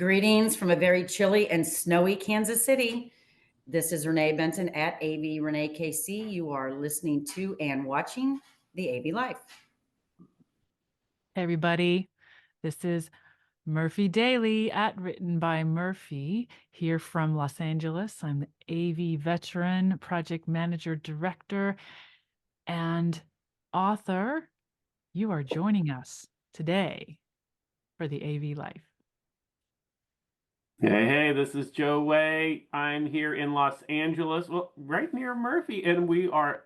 Greetings from a very chilly and snowy Kansas City. This is Renee Benton at AV Renee KC. You are listening to and watching the AV Life. Hey everybody, this is Murphy Daily at Written by Murphy here from Los Angeles. I'm the AV veteran, project manager, director, and author. You are joining us today for the AV Life. Hey, this is Joe Way. I'm here in Los Angeles, well, right near Murphy, and we are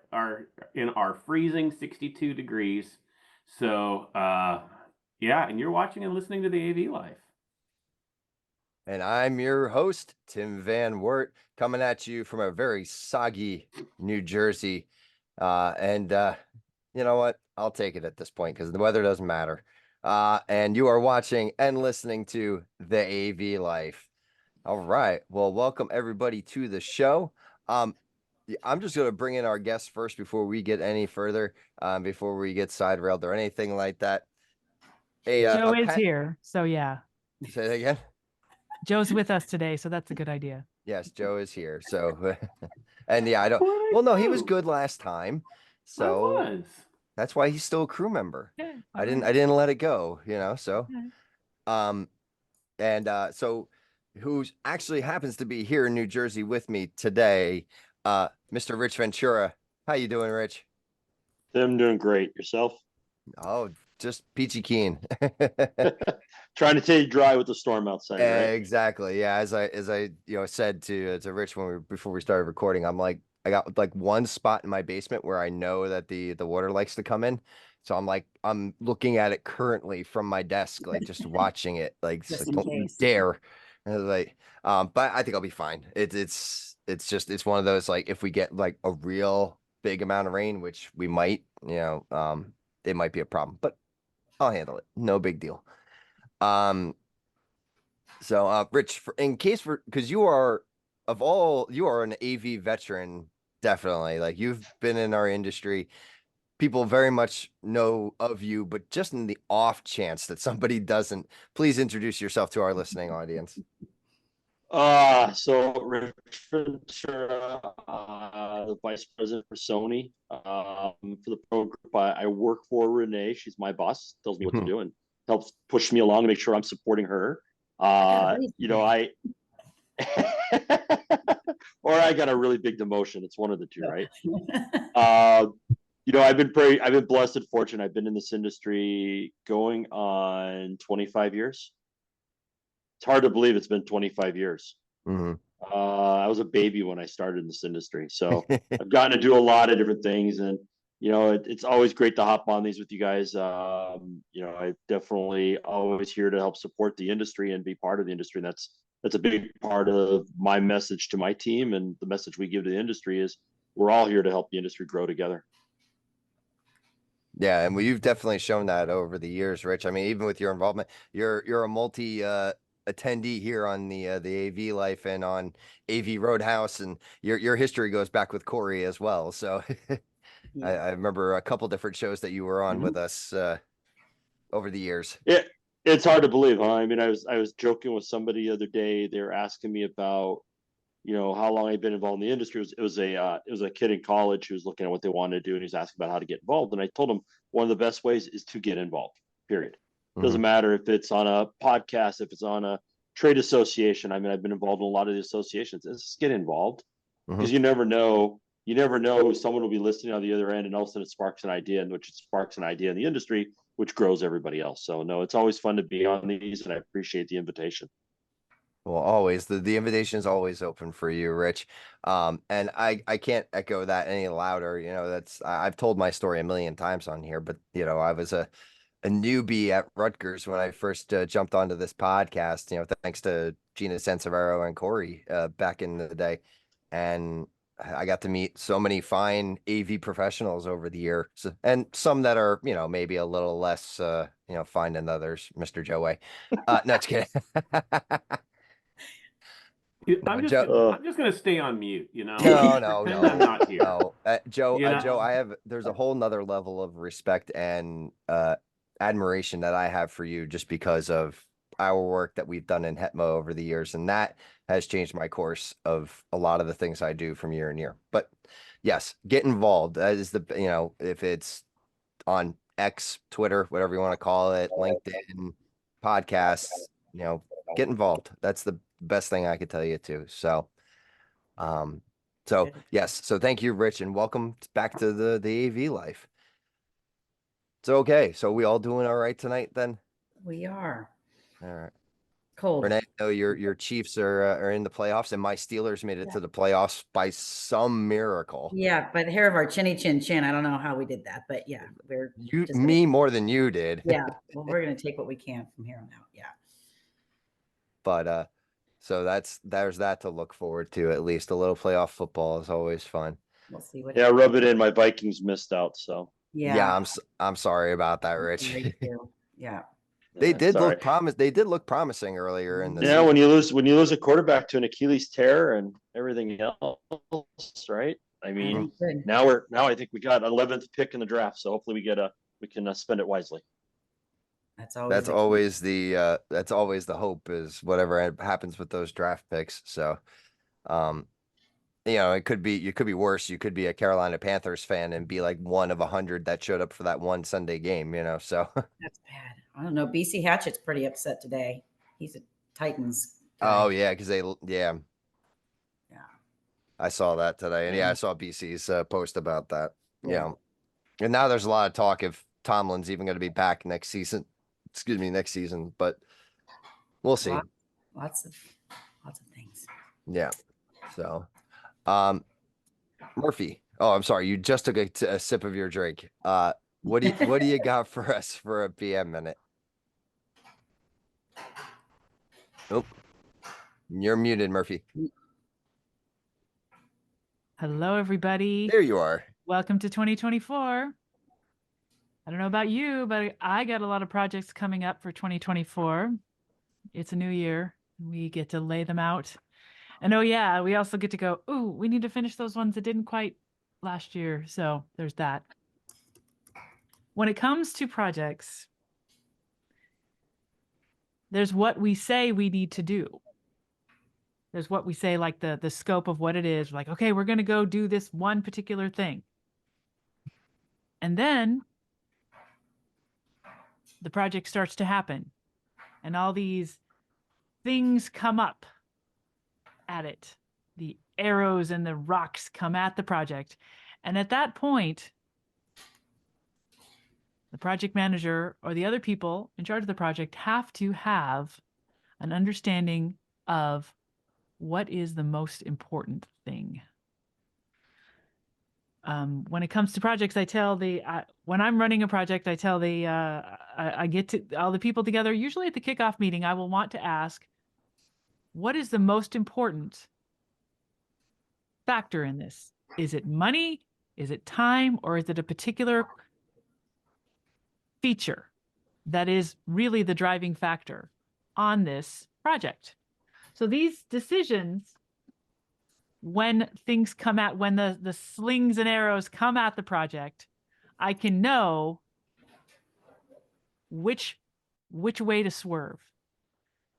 in our freezing 62 degrees. So, yeah, and you're watching and listening to the AV Life. And I'm your host, Tim Van Wert, coming at you from a very soggy New Jersey. You know what? I'll take it at this point because the weather doesn't matter. And you are watching and listening to the AV Life. All right. Well, welcome everybody to the show. I'm just going to bring in our guests first before we get any further, before we get side railed or anything like that. Joe is here, so yeah. Say that again. Joe's with us today, so that's a good idea. Yes, Joe is here. So, and yeah, no, he was good last time. So that's why he's still a crew member. Yeah, I didn't let it go, so, yeah. So who actually happens to be here in New Jersey with me today, Mr. Rich Ventura. How you doing, Rich? I'm doing great. Yourself? Oh, just peachy keen. Trying to stay dry with the storm outside, right? Exactly. Yeah. As I said to Rich before we started recording, I'm like, I got like one spot in my basement where I know that the water likes to come in. So I'm looking at it currently from my desk, like just watching it, like, don't dare. And I was like, but I think I'll be fine. It's one of those, like, if we get like a real big amount of rain, which we might, it might be a problem, but I'll handle it. No big deal. So Rich, because you are an AV veteran, definitely. Like, you've been in our industry. People very much know of you, but just in the off chance that somebody doesn't, please introduce yourself to our listening audience. So Rich Ventura, the vice president for Sony. For the pro group, I work for Renee. She's my boss, tells me what to do and helps push me along to make sure I'm supporting her. Or I got a really big demotion. It's one of the two, right? I've been blessed and fortunate. I've been in this industry going on 25 years. It's hard to believe it's been 25 years. Mm-hmm. I was a baby when I started in this industry, so I've gotten to do a lot of different things, and it's always great to hop on these with you guys. I'm definitely always here to help support the industry and be part of the industry. And that's a big part of my message to my team, and the message we give to the industry is we're all here to help the industry grow together. Yeah, and you've definitely shown that over the years, Rich. I mean, even with your involvement, you're a multi attendee here on the AV Life and on AV Roadhouse, and your history goes back with Corey as well. So I remember a couple different shows that you were on with us over the years. Yeah, it's hard to believe, huh? I mean, I was joking with somebody the other day. They were asking me about how long I've been involved in the industry. It was a kid in college who was looking at what they wanted to do, and he's asking about how to get involved. And I told him one of the best ways is to get involved, period. Doesn't matter if it's on a podcast, if it's on a trade association. I mean, I've been involved in a lot of the associations. Just get involved, because you never know someone will be listening on the other end, and all of a sudden it sparks an idea, in the industry, which grows everybody else. So no, it's always fun to be on these, and I appreciate the invitation. Well, always the invitation is always open for you, Rich. And I can't echo that any louder. I've told my story a million times on here, but I was a newbie at Rutgers when I first jumped onto this podcast, thanks to Gina Sensavero and Corey back in the day. And I got to meet so many fine AV professionals over the year, and some that are, maybe a little less, fine than others, Mr. Joe Way. No, just kidding. I'm just gonna stay on mute, No. I'm not here. No, Joe, there's a whole nother level of respect and admiration that I have for you, just because of our work that we've done in HETMO over the years, and that has changed my course of a lot of the things I do from year and year. But yes, get involved. That is the, if it's on X, Twitter, whatever you want to call it, LinkedIn, podcasts, get involved. That's the best thing I could tell you too. So, Good. yes. So thank you, Rich, and welcome back to the AV life. So, okay. So we all doing all right tonight then? We are All right. cold. Renee, I know your Chiefs are in the playoffs, and my Steelers made it to the playoffs by some miracle. Yeah, by the hair of our chinny chin chin. I don't know how we did that, but yeah, we're just Me more than you did. yeah. Well, we're gonna take what we can from here on out. Yeah. But so there's that to look forward to. At least a little playoff football is always fun. We'll see what. Yeah, rub it in. My Vikings missed out, so Yeah. I'm sorry about that, I'm Rich. sorry too. Yeah. They did sorry. look promise. They did look promising earlier in the Yeah, season. when you lose a quarterback to an Achilles tear and everything else, right? I mean, Good. now I think we got 11th pick in the draft, so hopefully we can spend it wisely. That's always That's always the hope, is whatever happens with those draft picks. So, it could be worse. You could be a Carolina Panthers fan and be like one of 100 that showed up for that one Sunday game. So. That's bad. I don't know. BC Hatchet's pretty upset today. He's a Titans guy. Oh yeah, because Yeah. I saw that today, and Yeah. I saw BC's post about that. Yeah. And now there's a lot of talk if Tomlin's even going to be back next season. Excuse me, next season, but we'll see. Lots of things. Yeah. So, Murphy. Oh, I'm sorry. You just took a sip of your drink. What do you got for us for a PM minute? Nope. You're muted, Murphy. Hello, everybody. There you are. Welcome to 2024. I don't know about you, but I got a lot of projects coming up for 2024. It's a new year. We get to lay them out. And oh yeah, we also get to go, ooh, we need to finish those ones that didn't quite last year. So there's that. When it comes to projects, there's what we say we need to do. There's what we say, like the scope of what it is. Like, okay, we're going to go do this one particular thing. And then the project starts to happen. And all these things come up at it. The arrows and the rocks come at the project. And at that point, the project manager or the other people in charge of the project have to have an understanding of what is the most important thing. When it comes to projects, I tell when I'm running a project, I tell I get to all the people together, usually at the kickoff meeting, I will want to ask, what is the most important factor in this? Is it money? Is it time? Or is it a particular feature that is really the driving factor on this project? So these decisions, when things come at, when the slings and arrows come at the project, I can know which way to swerve.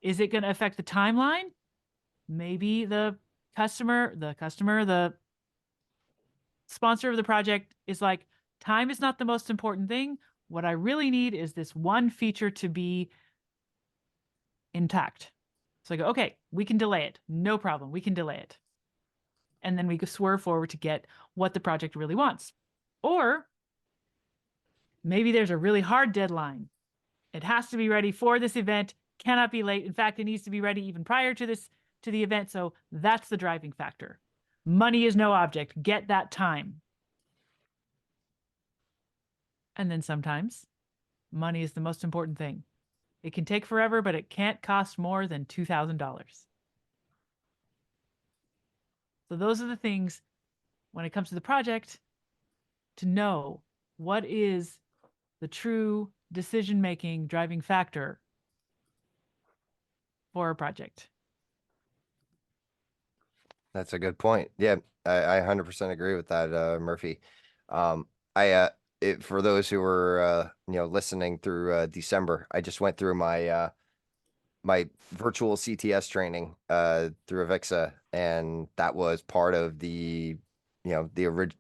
Is it going to affect the timeline? Maybe the sponsor of the project is like, time is not the most important thing. What I really need is this one feature to be intact. So I go, okay, we can delay it. No problem. We can delay it. And then we go swerve forward to get what the project really wants. Or maybe there's a really hard deadline. It has to be ready for this event, cannot be late. In fact, it needs to be ready even prior to the event. So that's the driving factor. Money is no object. Get that time. And then sometimes money is the most important thing. It can take forever, but it can't cost more than $2,000. So those are the things when it comes to the project, to know what is the true decision-making driving factor for a project. That's a good point. Yeah, I 100% agree with that, Murphy. For those who were listening through December, I just went through my my virtual CTS training through Avixa, and that was part of the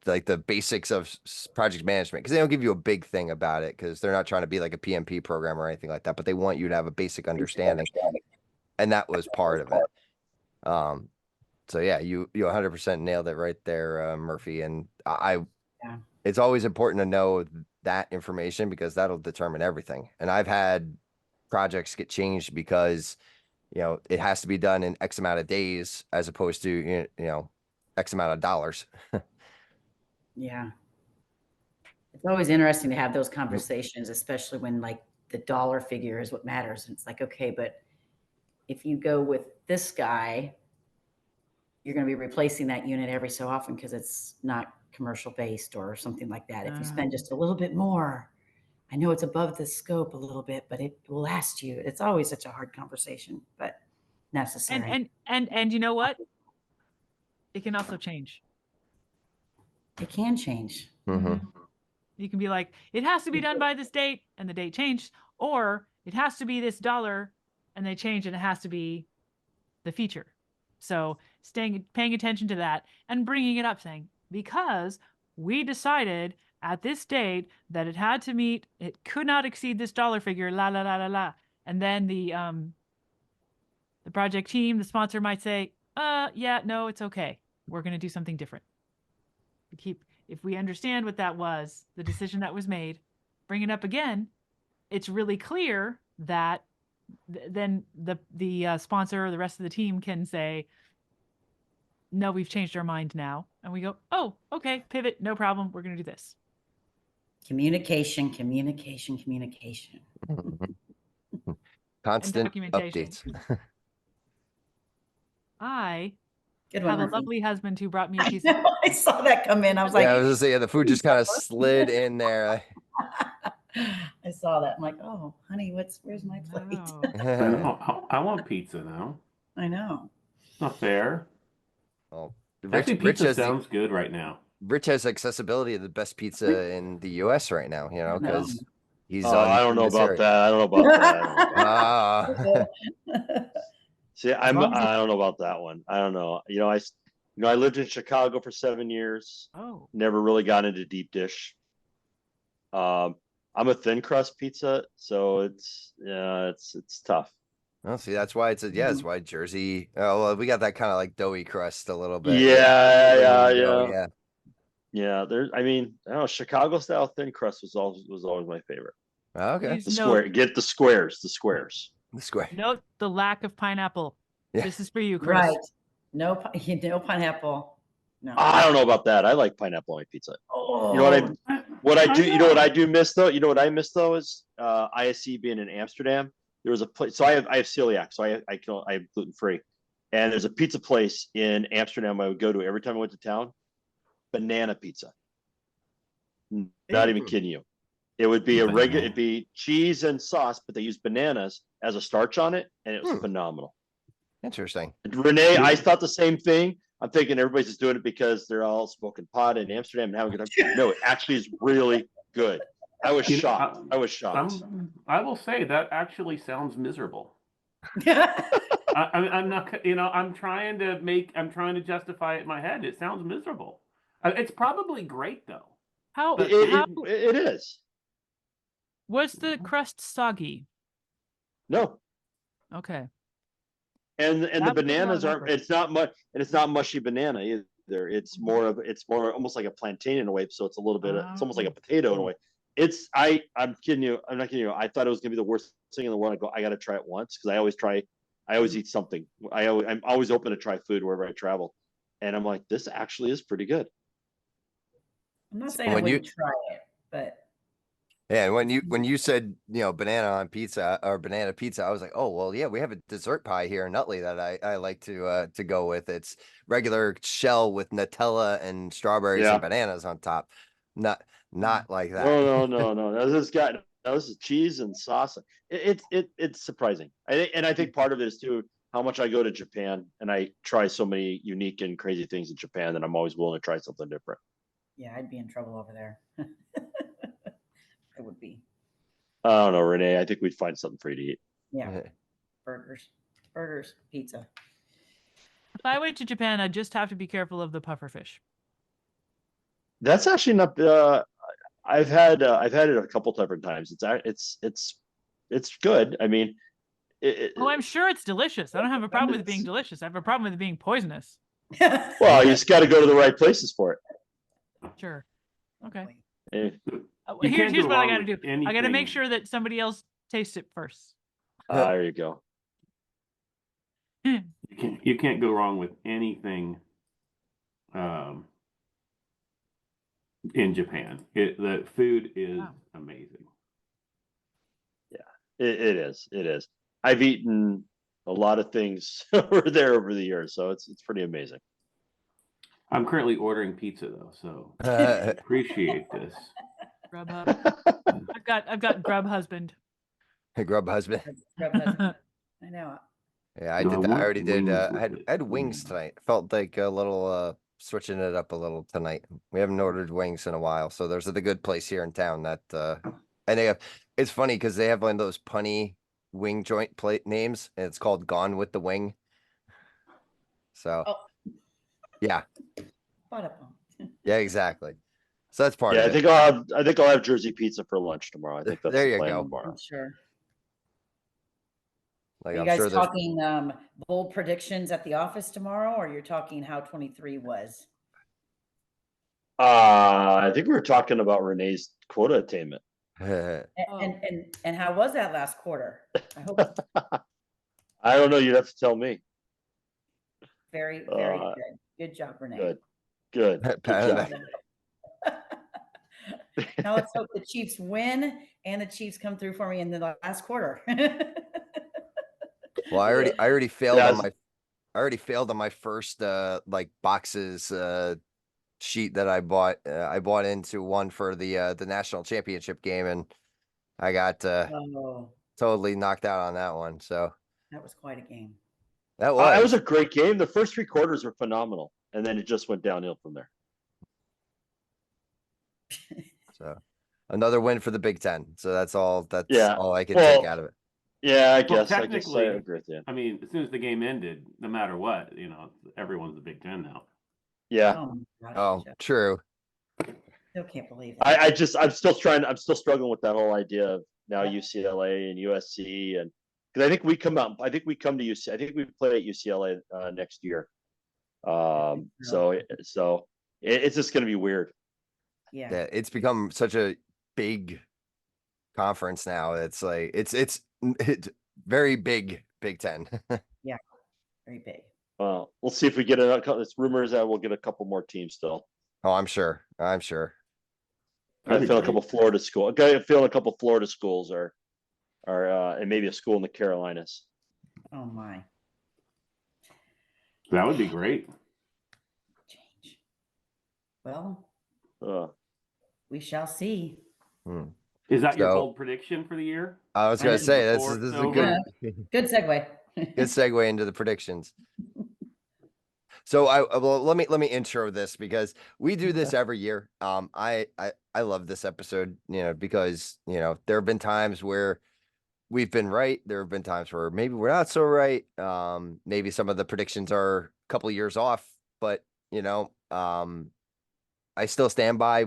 like the basics of project management, because they don't give you a big thing about it because they're not trying to be like a PMP program or anything like that, but they want you to have a basic understanding, and that was part of it. So yeah, you 100% nailed it right there, Murphy. And Yeah. it's always important to know that information because that'll determine everything. And I've had projects get changed because, it has to be done in X amount of days as opposed to, X amount of dollars. Yeah. It's always interesting to have those conversations, especially when like the dollar figure is what matters. And it's like, okay, but if you go with this guy, you're going to be replacing that unit every so often because it's not commercial based or something like that. If you spend just a little bit more, I know it's above the scope a little bit, but it will last you. It's always such a hard conversation, but necessary. And you know what? It can also change. It can change. Mhm. You can be like, it has to be done by this date, and the date changed, or it has to be this dollar, and they change, and it has to be the feature. So paying attention to that and bringing it up, saying, because we decided at this date that it had to meet, it could not exceed this dollar figure, la la la la la, and then the project team, the sponsor might say, yeah, no, it's okay. We're going to do something different. If we understand what that was, the decision that was made, bring it up again, it's really clear that then the sponsor or the rest of the team can say, no, we've changed our mind now. And we go, oh, okay, pivot, no problem. We're going to do this. Communication, communication, communication. Mhm. Constant documentation. updates. I Good one, have a Murphy. lovely husband who brought me a I piece of know, I saw that come in. I was like, Yeah, I was gonna say, the food just kind of slid in there. I saw that. I'm like, oh, honey, where's my plate? No. I want pizza now. I know. It's not fair. Well, Actually, pizza has sounds good right now. Rich has accessibility to the best pizza in the US right now, because he's I don't know this about area. that. I don't know about that. I don't know about Ah. See, I long as don't know about that one. I don't know. I lived in Chicago for 7 years. Oh, Never really got into deep dish. I'm a thin crust pizza, so it's tough. Well, see, that's why that's why Jersey. Oh, well, we got that kind of like doughy crust a little bit. Yeah. There's, I don't know, Chicago style thin crust was always my favorite. Okay. please Get the squares. The square. note the lack of pineapple. Yeah. This is for you, Chris. right. No pineapple. No. I don't know about that. I like pineapple on my pizza. Oh, You know what I do? know. You know what I do miss though? You know what I miss though is ISC being in Amsterdam. There was a place. So I have celiac, so I'm gluten free, and there's a pizza place in Amsterdam I would go to every time I went to town. Banana pizza. Not even kidding you. It would be it'd be cheese and sauce, but they use bananas as a starch on it, and it was phenomenal. Interesting. Renee, I thought the same thing. I'm thinking everybody's just doing it because they're all smoking pot in Amsterdam and having a good time. No, it actually is really good. I was shocked. I was shocked. I will say that actually sounds miserable. I'm not, I'm trying to justify it in my head. It sounds miserable. It's probably great though. How It is. was the crust soggy? No. Okay. And That the was bananas a lot of aren't. effort. It's not much, and it's not mushy banana either. It's more almost like a plantain in a way. So it's a little bit. It's almost like a potato in a way. I'm kidding you. I'm not kidding you. I thought it was gonna be the worst thing in the world. I got to try it once because I always eat something. I'm always open to try food wherever I travel, and I'm like, this actually is pretty good. I'm not saying I wouldn't try it, but yeah, and when you said banana on pizza or banana pizza, I was like, oh well, yeah, we have a dessert pie here in Nutley that I like to go with. It's regular shell with Nutella and strawberries and bananas on top. Not like that. No. This is cheese and sauce. It's surprising. I think part of it is too how much I go to Japan and I try so many unique and crazy things in Japan that I'm always willing to try something different. yeah, I'd be in trouble over there. I would be. I don't know, Renee. I think we'd find something for you to eat. Yeah, burgers, pizza. If I went to Japan, I'd just have to be careful of the puffer fish. That's actually not. I've had it a couple different times. It's good. I mean, Oh, I'm sure it's delicious. I don't have a problem with it being delicious. I have a problem with it being poisonous. well, you just got to go to the right places for it. Sure. Okay. Eh, You can't Here's go what I wrong got to do. with I got to make anything. sure that somebody else tastes it first. there you go. You can't go wrong with anything in Japan. The food is amazing. It is. It is. I've eaten a lot of things over there over the years, so it's pretty amazing. I'm currently ordering pizza though, so appreciate this. Grubhub. I've got Grub husband. Grub husband. Grub husband. I know. Yeah, I No, did I that. I want already did. wings I with had it. I had wings tonight. Felt like a little switching it up a little tonight. We haven't ordered wings in a while, so there's the good place here in town that and they have. It's funny because they have one of those punny wing joint plate names, and it's called Gone with the Wing. So, Oh. yeah, Ba-da-bum. yeah, exactly. So that's part Yeah, of it. I think I'll have Jersey pizza for lunch tomorrow. I think that's There the you plan go. tomorrow. I'm sure. Like Are you I'm guys sure there's. talking bold predictions at the office tomorrow, or you're talking how 23 was? I think we were talking about Renee's quota attainment. And how was that last quarter? I hope I don't know. You'd have to tell me. very good. Good job, Renee. Good Pat job. on Now let's hope the Chiefs win and the Chiefs come through for me in the last quarter. Well, I already failed Yeah, on my. I already failed on my first like boxes sheet that I bought. I bought into one for the national championship game, and I got Oh, totally knocked out on that one. So that was quite a game. that It was was a great game. The first 3 quarters were phenomenal, and then it just went downhill from there. so another win for the Big Ten. So that's all. That's Yeah. all I can Well, take out of it. Yeah, I Well, guess I technically, agree with you. I mean, as soon as the game ended, no matter what, everyone's the Big Ten now. Yeah, Oh my gosh, Oh, Jeff. true. Still can't believe that. I'm still struggling with that whole idea of now UCLA and USC, and because I think we come to UC. I think we play at UCLA next year. So it's just going to be weird. Yeah. Yeah, it's become such a big conference now. It's like it's very big Big Ten. Very big. Well, we'll see if we get it's rumors that we'll get a couple more teams still. Oh, I'm sure. I'm sure. I feel a couple Florida schools. I feel a couple Florida schools are and maybe a school in the Carolinas. Oh my. That would be great. Change. Well, Uh, we shall see. Is that your So- bold prediction for the year? I was gonna say this is a good Good segue. good segue into the predictions. So well, let me intro this because we do this every year. I love this episode, because there have been times where we've been right. There have been times where maybe we're not so right. Maybe some of the predictions are a couple of years off, but I still stand by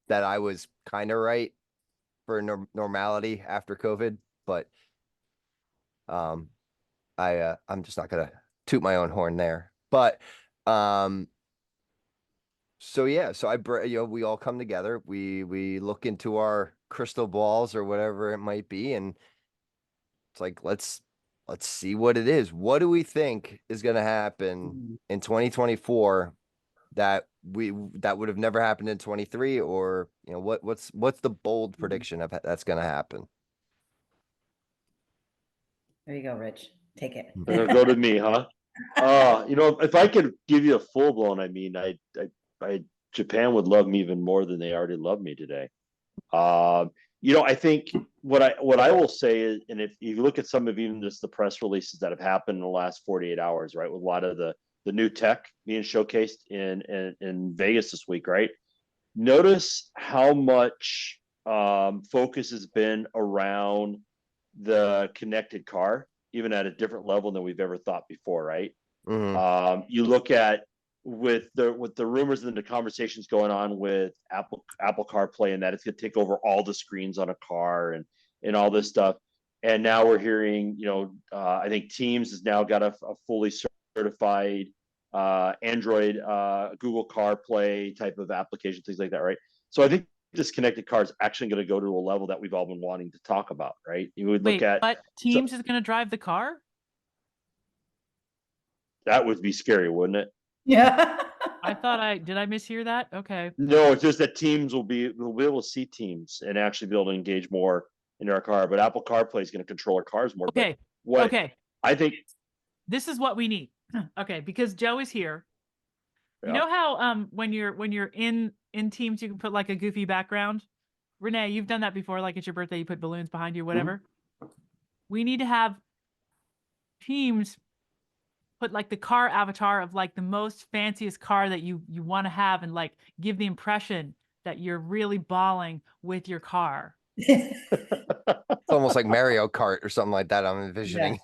that I was kind of right for normality after COVID, but I'm just not gonna toot my own horn there. But so yeah, so we all come together. We look into our crystal balls or whatever it might be, and it's like let's see what it is. What do we think is going to happen in 2024 that would have never happened in 23, or what's the bold prediction of that's going to happen? There you go, Rich. Take it. It'll go to me, huh? If I could give you a full blown, I Japan would love me even more than they already love me today. I think what I will say is, and if you look at some of even just the press releases that have happened in the last 48 hours, right, with a lot of the new tech being showcased in Vegas this week, right? Notice how much focus has been around the connected car even at a different level than we've ever thought before, right? Mhm. You look at with the rumors and the conversations going on with Apple CarPlay and that it's going to take over all the screens on a car and all this stuff. And now we're hearing, I think Teams has now got a fully certified Android, Google CarPlay type of application, things like that, right? So I think this connected car is actually going to go to a level that we've all been wanting to talk about, right? You would look at but Teams is going to drive the car? that would be scary, wouldn't it? Yeah. Did I mishear that? Okay. No, it's just that we'll be able to see Teams and actually be able to engage more in our car. But Apple CarPlay is going to control our cars more. Okay. But Okay. I think This is what we need. Okay, because Joe is here. You know how when you're in Teams you can put like a goofy background? Renee, you've done that before, like it's your birthday, you put balloons behind you, whatever. We need to have Teams put like the car avatar of like the most fanciest car that you want to have and like give the impression that you're really balling with your car. It's almost like Mario Kart or something like that. I'm envisioning. Yeah.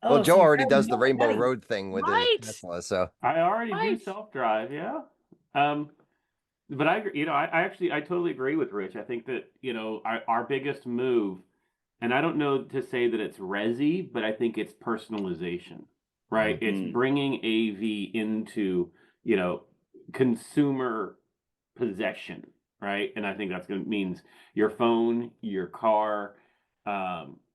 Well, Oh, Joe so you already already does the know Rainbow that. Road thing with Right. his Tesla, so I already do Right. self-drive, yeah. But I totally agree with Rich. I think that, our biggest move, and I don't know to say that it's resi, but I think it's personalization, right? Mhm. It's bringing AV into, consumer possession, right? And I think that's going to means your phone, your car,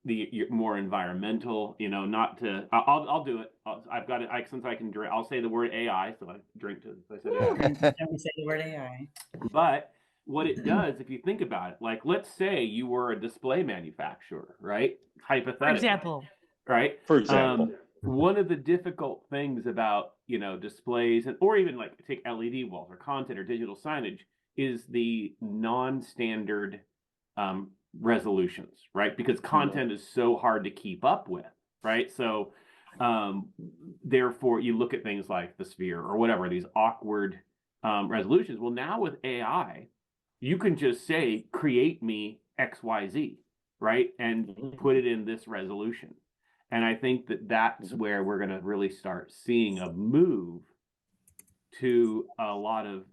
your more environmental, not to, I'll do it. I've got it. Since I can drink, I'll say the word AI. So I drink to, I said AI. Never say the word AI. But what it does, if you think about it, like let's say you were a display manufacturer, right? Hypothetically, For example. right? For example. One of the difficult things about displays or even like take LED walls or content or digital signage is the non-standard resolutions, right? Because content is so hard to keep up with, right? So therefore you look at things like the sphere or whatever, these awkward resolutions. Well, now with AI, you can just say, create me XYZ, right? And put it in this resolution. And I think that that's where we're going to really start seeing a move to a lot of,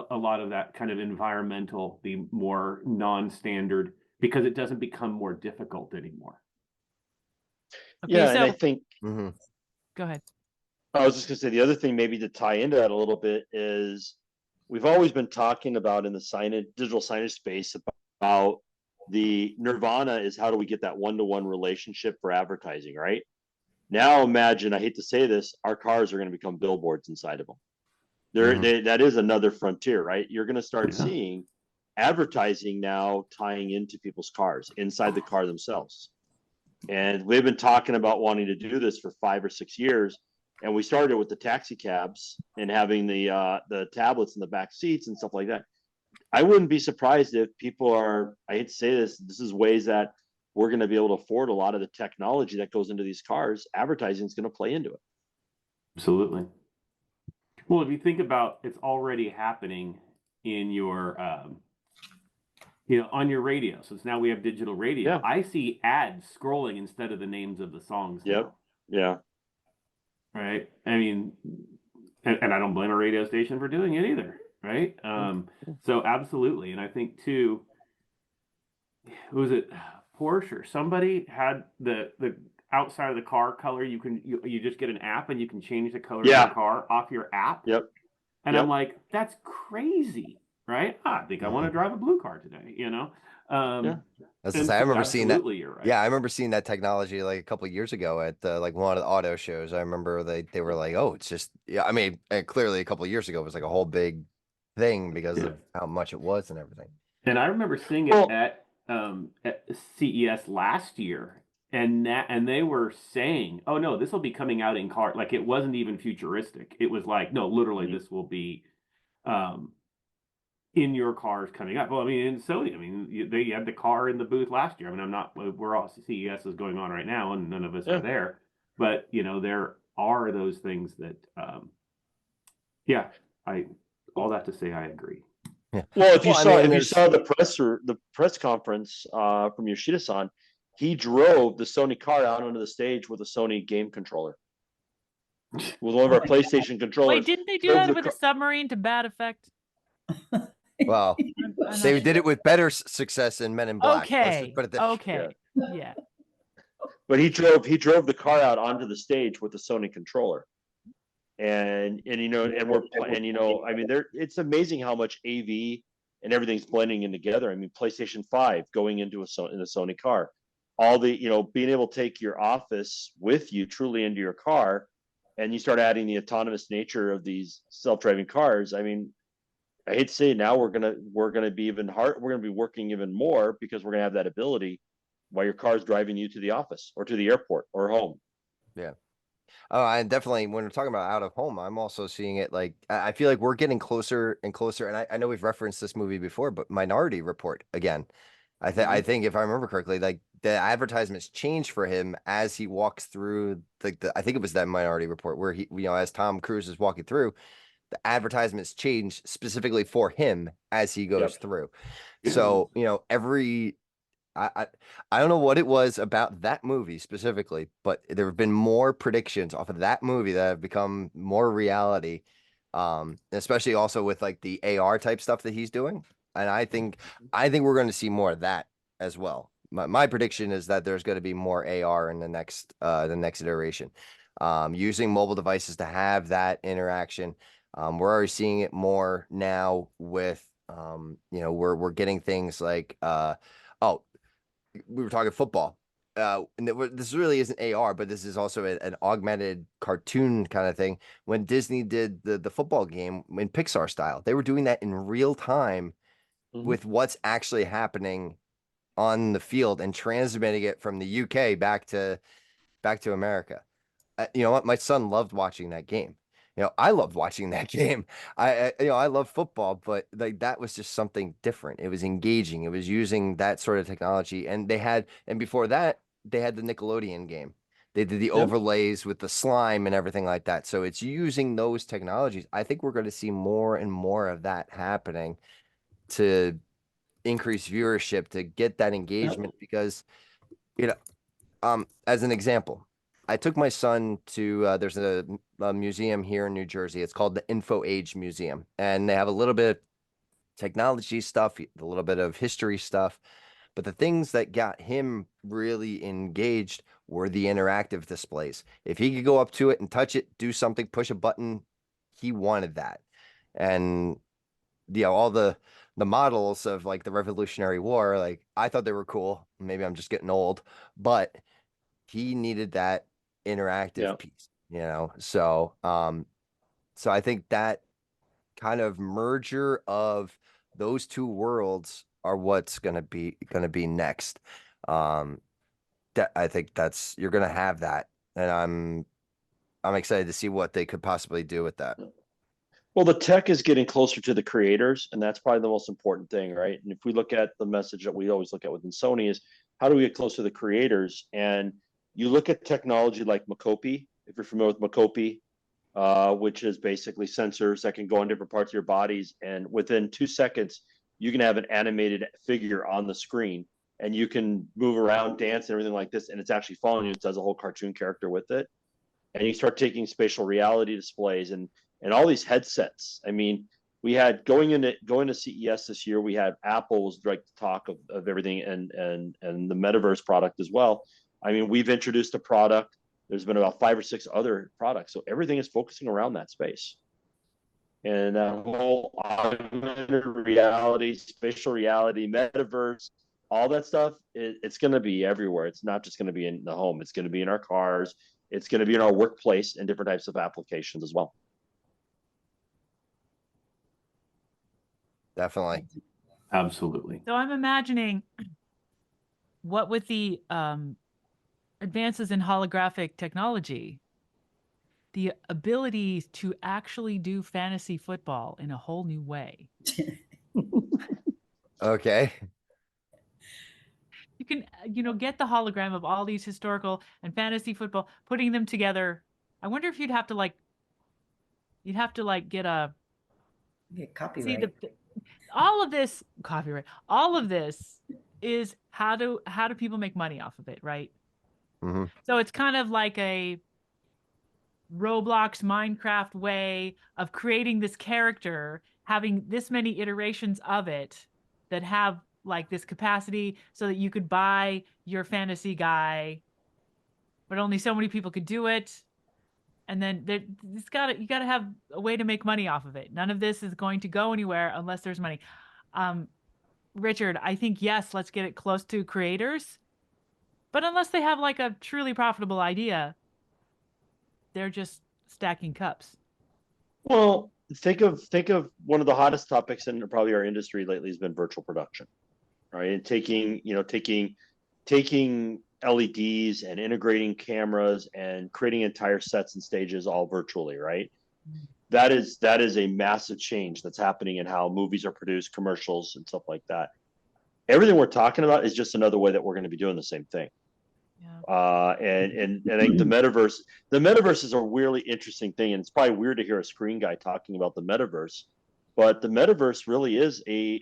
a lot of that kind of environmental, the more non-standard, because it doesn't become more difficult anymore. Okay, Yeah, so and I think mhm. go ahead. I was just going to say the other thing maybe to tie into that a little bit is we've always been talking about in the digital signage space about the nirvana is how do we get that one-to-one relationship for advertising, right? Now imagine, I hate to say this, our cars are going to become billboards inside of them. That is another frontier, right? You're going to start seeing advertising now tying into people's cars inside the car themselves. And we've been talking about wanting to do this for 5 or 6 years. And we started with the taxi cabs and having the tablets in the back seats and stuff like that. I wouldn't be surprised if people are, I hate to say this is ways that we're going to be able to afford a lot of the technology that goes into these cars. Advertising is going to play into it. Absolutely. Well, if you think about, it's already happening in your, on your radio. So now we have digital radio. Yeah. I see ads scrolling instead of the names of the songs. Yep. Now. Yeah. Right. I mean, and I don't blame a radio station for doing it either. Right. So absolutely. And I think too, who was it? Porsche or somebody had the outside of the car color. You just get an app and you can change the color of the car off your app. Yep. And I'm like, that's crazy, right? I think I want to drive a blue car today, As I say, I remember seeing that. You're right. Yeah, I remember seeing that technology like a couple of years ago at like one of the auto shows. I remember they were like, oh, it's just, yeah. I mean, clearly a couple of years ago it was like a whole big thing because of how much it was and everything. And I remember seeing it at CES last year, and they were saying, oh no, this will be coming out in car. Like it wasn't even futuristic. It was like, no, literally this will be in your cars coming up. Well, I mean, in Sony, I mean, they had the car in the booth last year. I mean, we're all, CES is going on right now and none of us are there, but there are those things that, all that to say, I agree. Yeah. Well, if you saw the press conference from Yoshida-san, he drove the Sony car out onto the stage with a Sony game controller. With one of Oh our my PlayStation controllers. Wait, didn't they do drove that the with a car- submarine to bad effect? Well, I'm they not did sure. it with better success in Men in Black. Let's just Okay. put it this. Okay. Yeah. But he drove the car out onto the stage with the Sony controller. And you know, and you know, I mean, it's amazing how much AV and everything's blending in together. I mean, PlayStation 5 going into a Sony car, all the, you know, being able to take your Office with you truly into your car, and you start adding the autonomous nature of these self-driving cars. I mean, I hate to say it, now we're gonna be even hard. We're gonna be working even more because we're gonna have that ability while your car's driving you to the office or to the airport or home. Yeah. Oh, and definitely when we're talking about out of home, I'm also seeing it like I feel like we're getting closer and closer. And I know we've referenced this movie before, but Minority Report again. I think if I remember correctly, like the advertisements change for him as he walks through I think it was that Minority Report where he, you know, as Tom Cruise is walking through, the advertisements change specifically for him as he goes Yep. through. So, you know, I I don't know what it was about that movie specifically, but there have been more predictions off of that movie that have become more reality. Especially also with like the AR type stuff that he's doing. And I think we're going to see more of that as well. My prediction is that there's going to be more AR in the next iteration. Using mobile devices to have that interaction. We're already seeing it more now with you know, we're getting things like oh, we were talking football. And this really isn't AR, but this is also an augmented cartoon kind of thing. When Disney did the football game in Pixar style, they were doing that in real time with what's actually happening on the field and transmitting it from the UK back to America. You know what? My son loved watching that game. You know, I loved watching that game. You know, I love football, but like that was just something different. It was engaging. It was using that sort of technology, and before that, they had the Nickelodeon game. They did the overlays with the slime and everything like that. So it's using those technologies. I think we're going to see more and more of that happening to increase viewership, to get that engagement, because you know, as an example, I took my son to there's a museum here in New Jersey. It's called the Info Age Museum, and they have a little bit of technology stuff, a little bit of history stuff. But the things that got him really engaged were the interactive displays. If he could go up to it and touch it, do something, push a button, he wanted that. And you know, all the models of like the Revolutionary War, like I thought they were cool. Maybe I'm just getting old, but he needed that interactive piece, you know. So so I think that kind of merger of those two worlds are what's gonna be next. That I think that's you're gonna have that, and I'm excited to see what they could possibly do with that. Well, the tech is getting closer to the creators, and that's probably the most important thing, right? And if we look at the message that we always look at within Sony is how do we get closer to the creators? And you look at technology like Macopi, if you're familiar with Macopi, which is basically sensors that can go on different parts of your bodies, and within 2 seconds, you can have an animated figure on the screen, and you can move around, dance, and everything like this, and it's actually following you. It does a whole cartoon character with it, and you start taking spatial reality displays and all these headsets. I mean, we had going to CES this year, we had Apple was like the talk of everything, and the metaverse product as well. I mean, we've introduced a product. There's been about 5 or 6 other products, so everything is focusing around that space. And that whole augmented reality, spatial reality, metaverse, all that stuff, it's going to be everywhere. It's not just going to be in the home. It's going to be in our cars. It's going to be in our workplace and different types of applications as well. Definitely. Absolutely. So I'm imagining what with the advances in holographic technology, the ability to actually do fantasy football in a whole new way. Okay. You can, you know, get the hologram of all these historical and fantasy football, putting them together. I wonder if you'd have to like get a Get copyright. see all of this copyright. All of this is how do people make money off of it, right? Mhm. So it's kind of like a Roblox Minecraft way of creating this character, having this many iterations of it that have like this capacity so that you could buy your fantasy guy, but only so many people could do it. And then you gotta have a way to make money off of it. None of this is going to go anywhere unless there's money. Richard, I think, yes, let's get it close to creators, but unless they have like a truly profitable idea, they're just stacking cups. Well, think of one of the hottest topics in probably our industry lately has been virtual production, right? And taking LEDs and integrating cameras and creating entire sets and stages all virtually, right? That is a massive change that's happening in how movies are produced, commercials and stuff like that. Everything we're talking about is just another way that we're going to be doing the same thing. Yeah. And I think the metaverse is a really interesting thing, and it's probably weird to hear a screen guy talking about the metaverse, but the metaverse really is a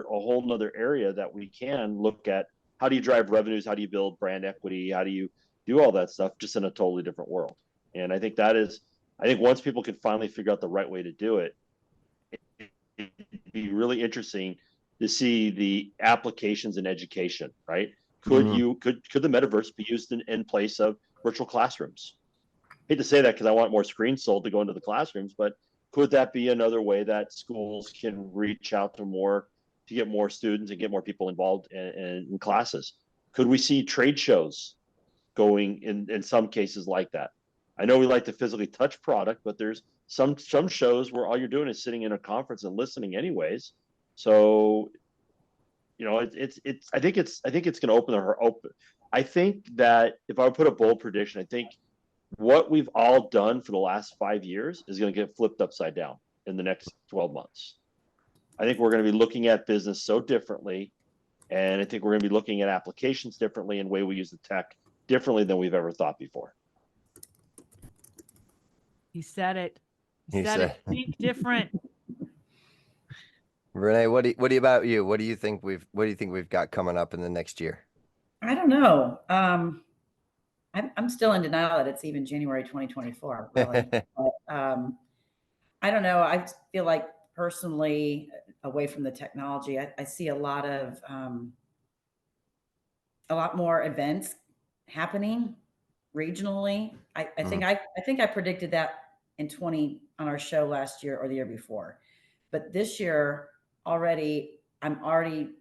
whole nother area that we can look at. How do you drive revenues? How do you build brand equity? How do you do all that stuff just in a totally different world? And I think once people can finally figure out the right way to do it, it'd be really interesting to see the applications in education, right? Could the metaverse be used in place of virtual classrooms? I hate to say that because I want more screens sold to go into the classrooms, but could that be another way that schools can reach out to get more students and get more people involved in classes? Could we see trade shows going in some cases like that? I know we like to physically touch product, but there's some shows where all you're doing is sitting in a conference and listening anyways. So I think it's going to open. I think that if I would put a bold prediction, I think what we've all done for the last 5 years is going to get flipped upside down in the next 12 months. I think we're going to be looking at business so differently, and I think we're going to be looking at applications differently and way we use the tech differently than we've ever thought before. He said it. He said it. Think different. Renee, what about you? What do you think we've got coming up in the next year? I don't know. I'm still in denial that it's even January 2024, really. But, I don't know. I feel like personally, away from the technology, I see a lot more events happening regionally. I think I predicted that on our show last year or the year before, but this year already, I'm already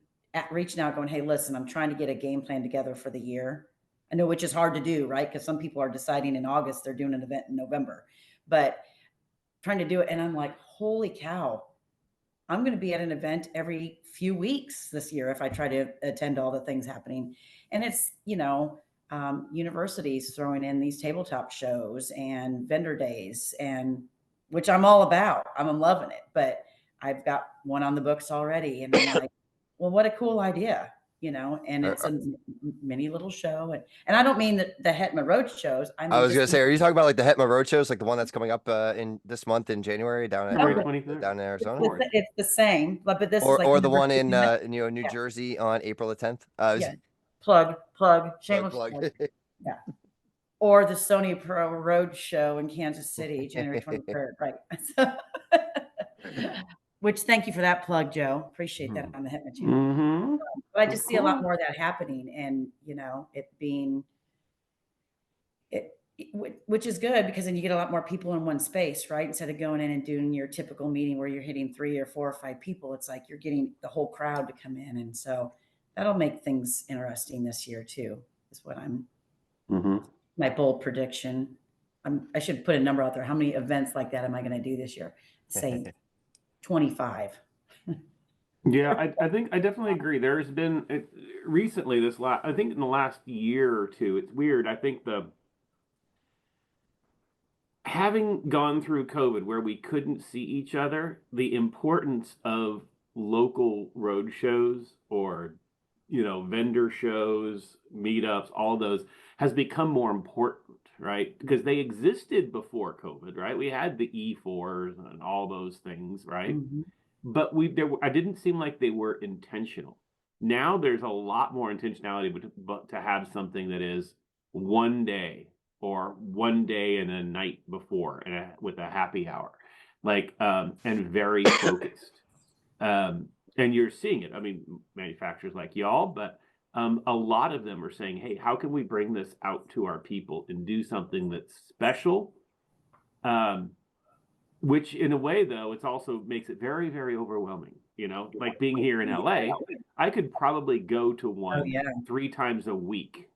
reaching out going, hey, listen, I'm trying to get a game plan together for the year. I know, which is hard to do, right? Because some people are deciding in August, they're doing an event in November, but trying to do it. And I'm like, holy cow, I'm going to be at an event every few weeks this year if I try to attend all the things happening. And it's, universities throwing in these tabletop shows and vendor days, and which I'm all about. I'm loving it, but I've got one on the books already. And I'm like, well, what a cool idea, and it's a mini little show. And I don't mean the Hetma Road shows. I mean, I was going to say, are you talking about like the Hetma Road shows, like the one that's coming up in this month in January down in Arizona? It's the same, but this is like or the one in New Jersey on April the 10th. Plug, shameless plug. Yeah. Or the Sony Pro Road Show in Kansas City, January 23rd, right? Which, thank you for that plug, Joe. Appreciate that on the Hetman channel. But I just see a lot more of that happening, and it being which is good, because then you get a lot more people in one space, right? Instead of going in and doing your typical meeting where you're hitting 3 or 4 or 5 people, it's like you're getting the whole crowd to come in, and so that'll make things interesting this year too. Is what my bold prediction. I should put a number out there. How many events like that am I going to do this year? Say 25. Yeah, I think I definitely agree. There's been recently I think in the last year or two, it's weird. I think having gone through COVID where we couldn't see each other, the importance of local road shows or vendor shows, meetups, all those has become more important, right? Because they existed before COVID, right? We had the E4s and all those things, right? But I didn't seem like they were intentional. Now there's a lot more intentionality, but to have something that is one day or one day and a night before and with a happy hour, like, and very focused. And you're seeing it. I mean, manufacturers like y'all, but a lot of them are saying, hey, how can we bring this out to our people and do something that's special? Which in a way, though, it's also makes it very, very overwhelming. You know, like being here in LA, I could probably go to one 3 times a week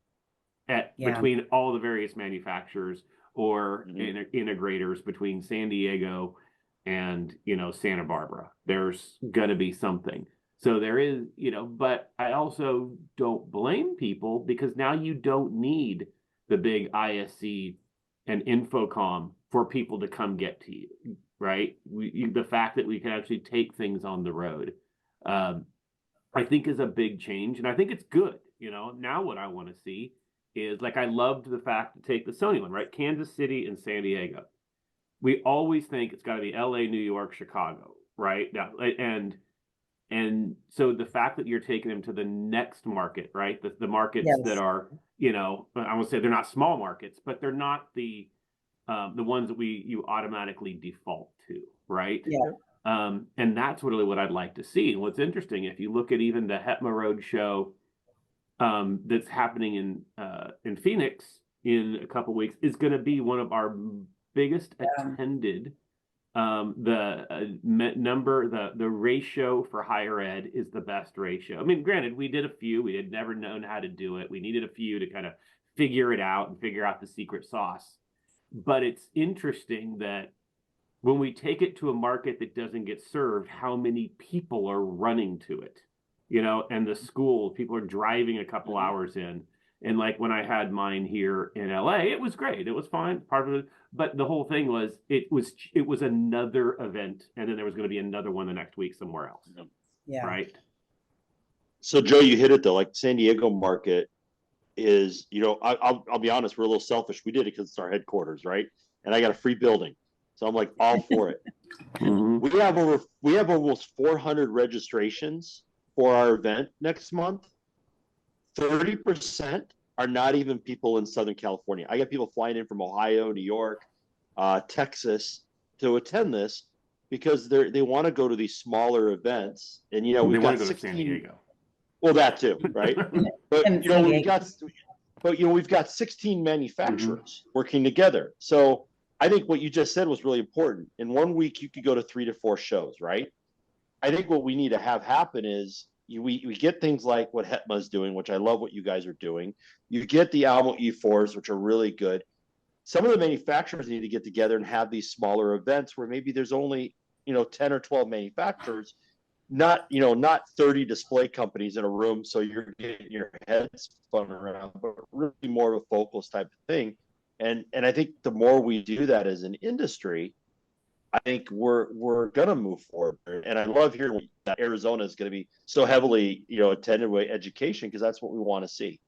between all the various manufacturers or integrators between San Diego and, you know, Santa Barbara. There's gonna be something. So there is, you know, but I also don't blame people because now you don't need the big ISC and Infocom for people to come get to you, right? The fact that we can actually take things on the road, I think is a big change, and I think it's good. You know, now what I want to see is, like, I loved the fact to take the Sony one, right? Kansas City and San Diego. We always think it's got to be LA, New York, Chicago, right? Now, and so the fact that you're taking them to the next market, right? The markets that are, you know, I would say they're not small markets, but they're not the ones that you automatically default to, right? And that's really what I'd like to see. And what's interesting, if you look at even the HETMA Road show that's happening in Phoenix in a couple weeks, is going to be one of our biggest attended. The ratio for higher ed is the best ratio. I mean, granted, we did a few. We had never known how to do it. We needed a few to kind of figure it out and figure out the secret sauce. But it's interesting that when we take it to a market that doesn't get served, how many people are running to it, you know, and the school, people are driving a couple hours in. And like when I had mine here in LA, it was great. It was fine. Part of it, but the whole thing was, it was another event. And then there was going to be another one the next week somewhere else. Right. So Joe, you hit it though. Like San Diego market is, you know, I'll be honest, we're a little selfish. We did it because it's our headquarters, right? And I got a free building. So I'm like all for it. We have almost 400 registrations for our event next month. 30% are not even people in Southern California. I got people flying in from Ohio, New York, Texas to attend this because they want to go to these smaller events. And, you know, we've got 16, San Diego. Well, that too, right? But, you know, we've got 16 manufacturers working together. So I think what you just said was really important. In 1 week, you could go to 3 to 4 shows, right? I think what we need to have happen is we get things like what HETMA is doing, which I love what you guys are doing. You get the Alamo E4s, which are really good. Some of the manufacturers need to get together and have these smaller events where maybe there's only, you know, 10 or 12 manufacturers, not 30 display companies in a room. So you're getting your head spun around, but really more of a focus type of thing. And I think the more we do that as an industry, I think we're gonna move forward. And I love hearing that Arizona is going to be so heavily, you know, attended with education because that's what we want to see.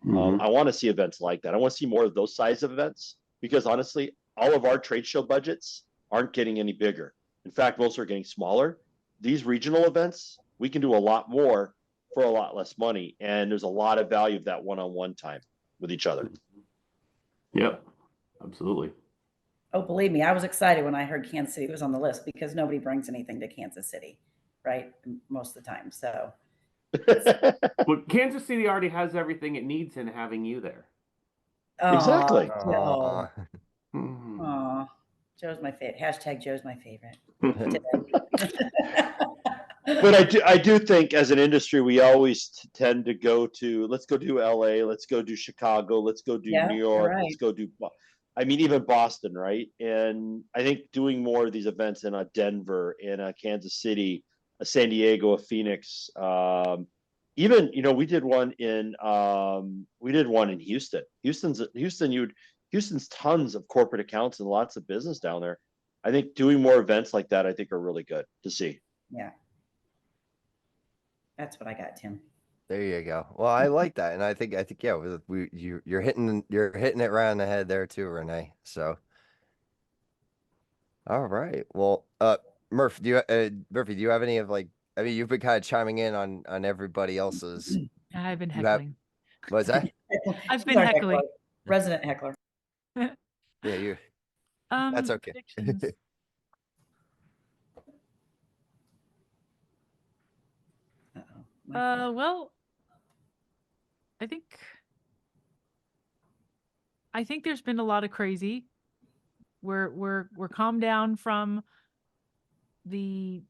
I want to see events like that. I want to see more of those size of events because honestly, all of our trade show budgets aren't getting any bigger. In fact, most are getting smaller. These regional events, we can do a lot more for a lot less money, and there's a lot of value of that one-on-one time with each other. Yep, absolutely. Oh, believe me, I was excited when I heard Kansas City was on the list because nobody brings anything to Kansas City, right? Most of the time. So, Well, Kansas City already has everything it needs in having you there. Exactly. Joe. Joe's my favorite. Hashtag Joe's my favorite. But I do think as an industry, we always tend to go to, let's go do LA, let's go do Chicago, let's go do New York, let's go do, I mean, even Boston, right? And I think doing more of these events in Denver, in Kansas City, San Diego, Phoenix, even, you know, we did one in Houston. Houston's tons of corporate accounts and lots of business down there. I think doing more events like that, I think are really good to see. Yeah. That's what I got, Tim. There you go. Well, I like that, and I think yeah, you're hitting it right on the head there too, Renee. So, all right. Well, Murphy, do you have any of like I mean, you've been kind of chiming in on everybody else's. I've been You have heckling. what's that? I've She's been our heckling. heckler, resident heckler. Yeah, you. That's okay. Predictions. Uh-oh. My phone. Well, I think there's been a lot of crazy. We're calmed down from the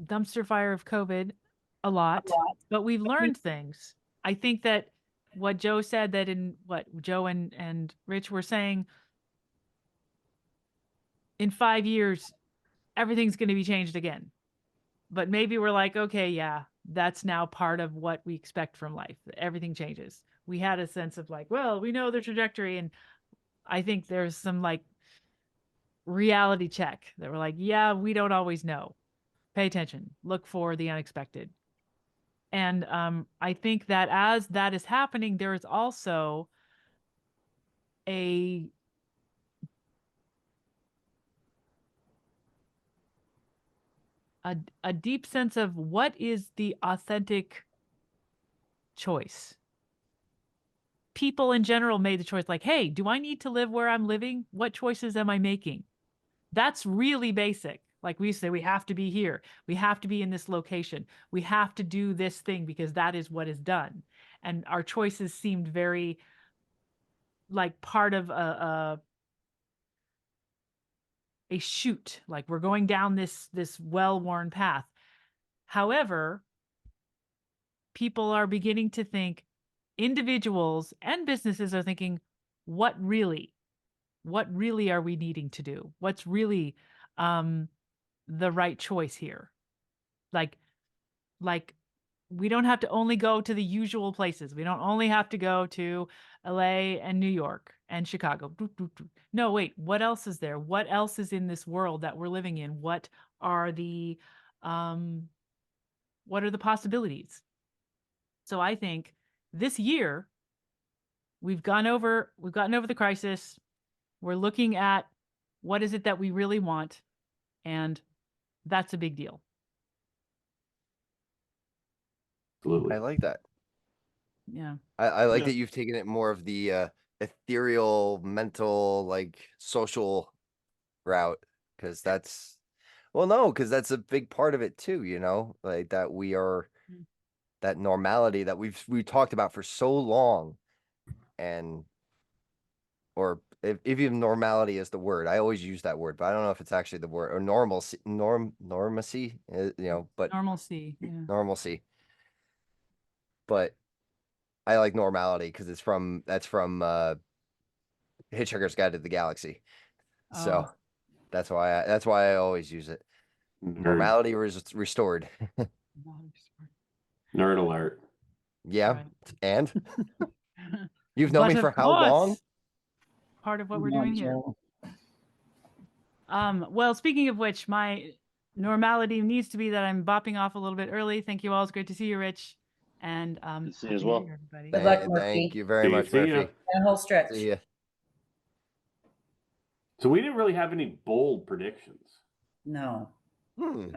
dumpster fire of COVID a lot, but we've learned things. I think that what Joe said, that in what Joe and Rich were saying, in 5 years, everything's going to be changed again. But maybe we're like, okay, yeah, that's now part of what we expect from life. Everything changes. We had a sense of like, well, we know the trajectory. And I think there's some like reality check that we're like, yeah, we don't always know. Pay attention, look for the unexpected. And I think that as that is happening, there is also a deep sense of what is the authentic choice. People in general made the choice like, hey, do I need to live where I'm living? What choices am I making? That's really basic. Like we say, we have to be here. We have to be in this location. We have to do this thing because that is what is done. And our choices seemed very like part of a chute. Like we're going down this well-worn path. However, people are beginning to think, individuals and businesses are thinking, what really are we needing to do? What's really the right choice here? Like we don't have to only go to the usual places. We don't only have to go to LA and New York and Chicago. No, wait, what else is there? What else is in this world that we're living in? What are the possibilities? So I think this year we've gotten over the crisis. We're looking at what is it that we really want, and that's a big deal. Absolutely. I like that. Yeah. I like Yeah. that you've taken it more of the ethereal, mental, like social route, because that's because that's a big part of it too, like that we are Mm. that normality that we talked about for so long, and or if even normality is the word. I always use that word, but I don't know if it's actually the word, or normacy, but Normalcy. Yeah. normalcy. But I like normality because that's from Hitchhiker's Guide to the Galaxy. So Oh. that's why I always use it. Nerd, Normality restored. nerd alert. Yeah. Right. And you've known But me of for how long? course, part of what we're Come on, doing here. Joe. Well, speaking of which, my normality needs to be that I'm bopping off a little bit early. Thank you all. It's great to see you, Rich. And Good to see you happy as New well. Year, everybody. Good luck, Thank Murphy. you very much, See ya. Murphy. That whole stretch. See ya. So we didn't really have any bold predictions. No. Hmm.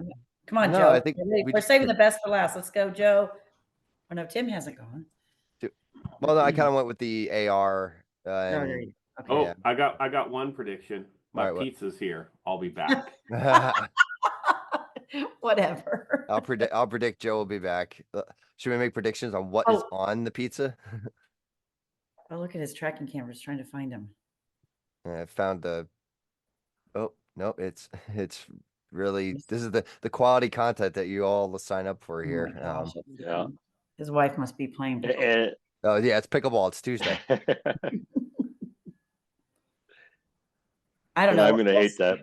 Come on, No, Joe. I think We're saving the best for last. Let's go, Joe. Oh no, Tim hasn't gone. Well, no, I kind of went with the AR. Okay. Oh, Yeah. I got one prediction. My All right, what? pizza's here. I'll be back. Whatever. I'll predict Joe will be back. Should we make predictions on what is Oh. on the pizza? Oh, look at his tracking cameras trying to find him. I found the. Oh no, it's really, this is the quality content that you all sign up for Oh here. my gosh, Yeah. his wife must be playing. And, Oh yeah, it's pickleball. It's Tuesday. I don't and know. I'm gonna hate that.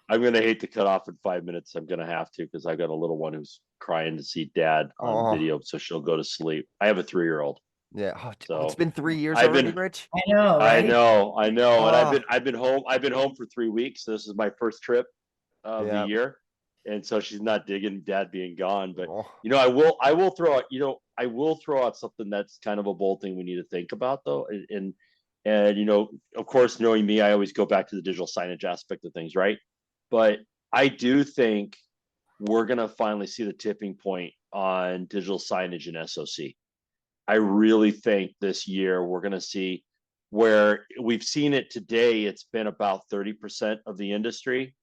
I'm gonna hate to cut off in 5 minutes. I'm gonna have to because I've got a little one who's crying to see dad on Aw. video, so she'll go to sleep. I have a 3-year-old. Yeah. Oh, it's So, been 3 years I've already, been- Rich. I know, right? I know, and Oh. I've been home for 3 weeks. So this is my first trip of Yeah. the year, and so she's not digging dad being gone. But Oh. I will throw out I will throw out something that's kind of a bold thing we need to think about though, and of course, knowing me, I always go back to the digital signage aspect of things, right? But I do think we're going to finally see the tipping point on digital signage and SOC. I really think this year we're going to see where we've seen it today. It's been about 30% of the industry.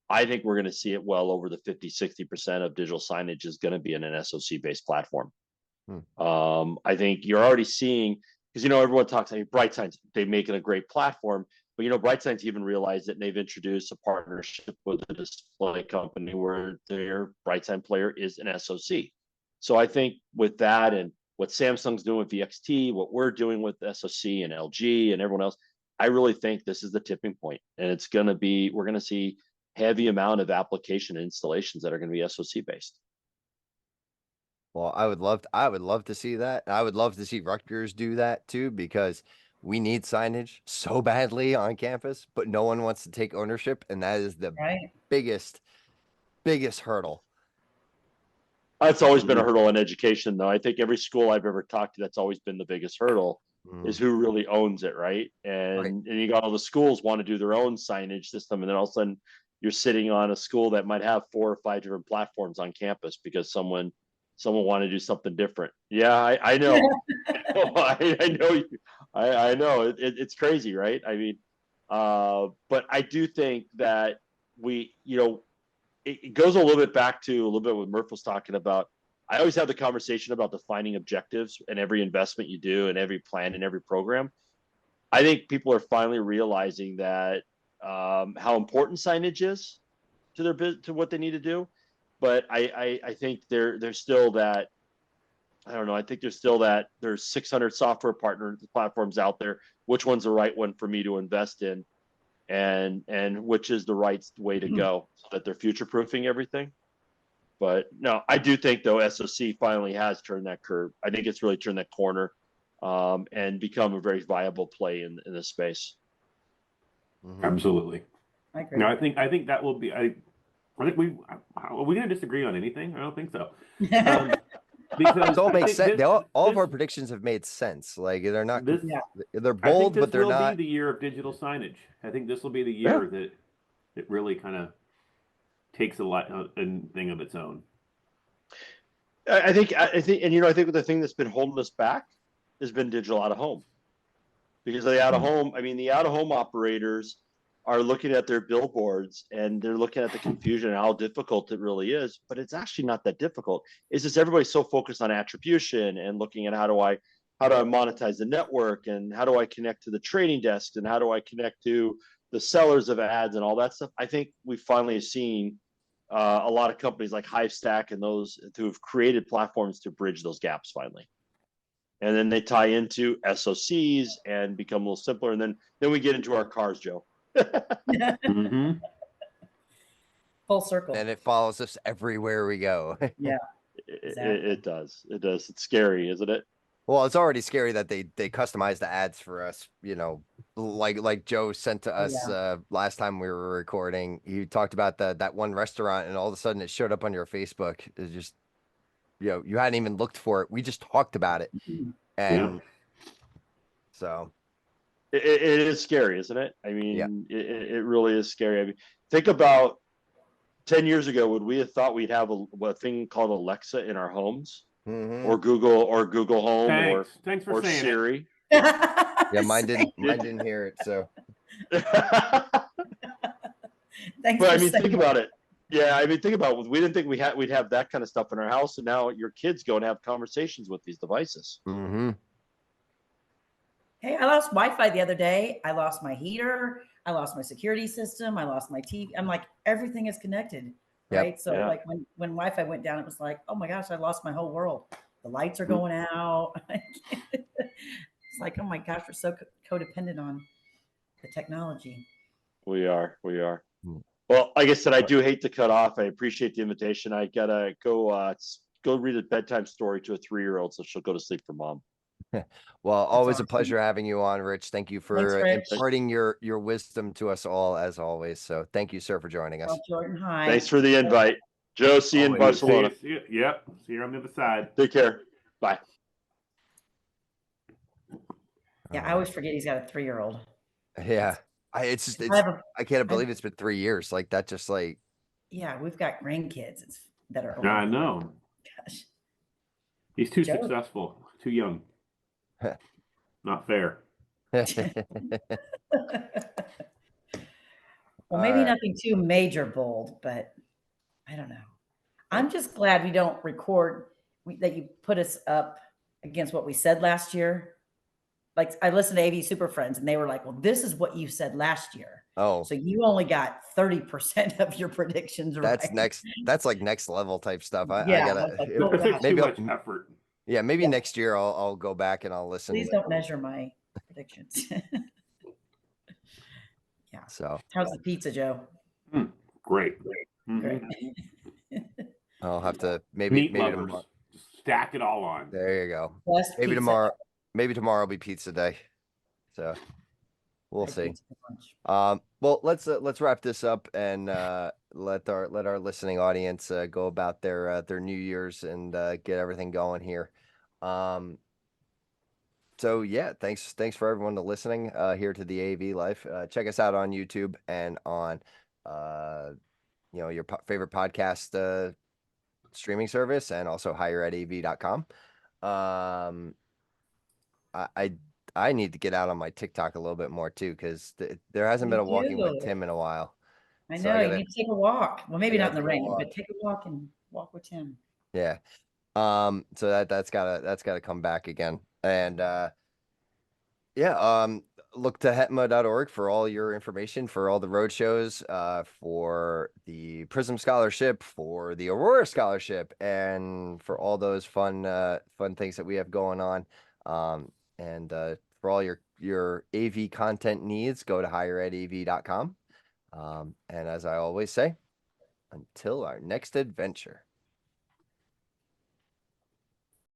I think we're going to see it well over the 50-60% of digital signage is going to be in an SOC based platform. I think you're already seeing, because everyone talks about BrightSigns, they make it a great platform, but BrightSigns even realized it, and they've introduced a partnership with a display company where their BrightSign player is an SOC. So I think with that and what Samsung's doing with VXT, what we're doing with SOC and LG and everyone else, I really think this is the tipping point, and we're going to see heavy amount of application installations that are going to be SOC based. Well, I would love to see that. I would love to see Rutgers do that too, because we need signage so badly on campus, but no one wants to take ownership, and that is the biggest hurdle. That's always been a hurdle in education, though. I think every school I've ever talked to, that's always been the biggest hurdle is who really owns it, right? And you got all the schools want to do their own signage system, and then all of a sudden you're sitting on a school that might have 4 or 5 different platforms on campus because someone wanted to do something different. Yeah, I know. I know. I know. It's crazy, right? I mean, but I do think that it goes a little bit back to a little bit what Murph was talking about. I always have the conversation about defining objectives in every investment you do and every plan and every program. I think people are finally realizing that how important signage is to what they need to do. But I think there's still that. I don't know. I think there's still that there's 600 software platforms out there. Which one's the right one for me to invest in? And which is the right way to go so that they're future proofing everything. But no, I do think though SOC finally has turned that curve. I think it's really turned that corner and become a very viable play in this space. Absolutely. I agree. No, I think that will be. I think are we going to disagree on anything? I don't think so. Because it all makes sense. All of our this, predictions have made sense. Like they're not, this, they're bold, but they're not. This will be the year of digital signage. I think this will be the year that it really kind of takes a thing of its own. I think, and I think the thing that's been holding us back has been digital out of home, because the out of home. I mean, the out of home operators are looking at their billboards and they're looking at the confusion and how difficult it really is, but it's actually not that difficult. It's just everybody's so focused on attribution and looking at how do I monetize the network and how do I connect to the trading desk and how do I connect to the sellers of ads and all that stuff. I think we finally have seen a lot of companies like Hivestack and those who have created platforms to bridge those gaps finally. And then they tie into SOCs and become a little simpler. And then we get into our cars, Joe. Full circle. And it follows us everywhere we go. Yeah. Exactly. It does. It's scary, isn't it? Well, it's already scary that they customize the ads for us, like Joe sent to us last time we were recording. He talked about that one restaurant, and all of a sudden it showed up on your Facebook. It's just, you hadn't even looked for it. We just talked about it. And so it is scary, isn't it? I mean, it really is scary. I mean, think about 10 years ago, would we have thought we'd have a thing called Alexa in our homes? Or Google Home Thanks for or saying Siri. Yeah, mine didn't hear it. So, but I mean, think about it. Yeah, I mean, think about it. We didn't think we'd have that kind of stuff in our house, and now your kids go and have conversations with these devices. Hey, I lost Wi-Fi the other day. I lost my heater. I lost my security system. I lost my TV. I'm like, everything is connected. Right. So like when Wi-Fi went down, it was like, oh my gosh, I lost my whole world. The lights are going out. It's like, oh my gosh, we're so codependent on the technology. We are. Well, like I said, I do hate to cut off. I appreciate the invitation. I gotta go read a bedtime story to a 3-year-old so she'll go to sleep for mom. Well, always a pleasure having you on, Rich. Thank you for imparting your wisdom to us all, as always. So thank you, sir, for joining us. Jordan, hi. Thanks for the invite. Joe, see you in Barcelona. See you on the other side. Take care. Bye. Yeah, I always forget he's got a 3-year-old. Yeah. I can't believe it's been 3 years. Like that, just like. Yeah, we've got grandkids. It's that are I around. know. Gosh. He's too Joe. successful, too young. Not fair. Well, maybe All right. nothing too major bold, but I don't know. I'm just glad we don't record that you put us up against what we said last year. Like I listened to AV Super Friends and they were like, well, this is what you said last year. Oh, So you only got 30% of your predictions that's right. next. That's like next level type stuff. I Yeah, gotta. that's like, It oh, takes gosh. too Maybe much effort. Yeah, maybe Yeah. next year I'll go back and I'll listen. Please don't measure my predictions. Yeah. So How's the pizza, Joe? Great. Great. I'll have to maybe Meat maybe lovers. tomorrow. Stack it all on. There you go. Best Maybe pizza. tomorrow. Maybe tomorrow will be pizza day. So we'll Like see. pizza for lunch. Well, let's wrap this up and let our listening audience go about their New Year's and get everything going here. So yeah, thanks for everyone to listening here to the AV Life. Check us out on YouTube and on your favorite podcast streaming service, and also higheredav.com. I need to get out on my TikTok a little bit more too, because there hasn't been a walking with Tim in a while. I So know, you need to take a walk. Well, maybe not in the gotta take a rain, walk. but take a walk and walk with Tim. Yeah. So that's gotta come back again. And look to hetma.org for all your information, for all the road shows, for the Prism Scholarship, for the Aurora Scholarship, and for all those fun things that we have going on. And for all your AV content needs, go to higheredav.com. And as I always say, until our next adventure.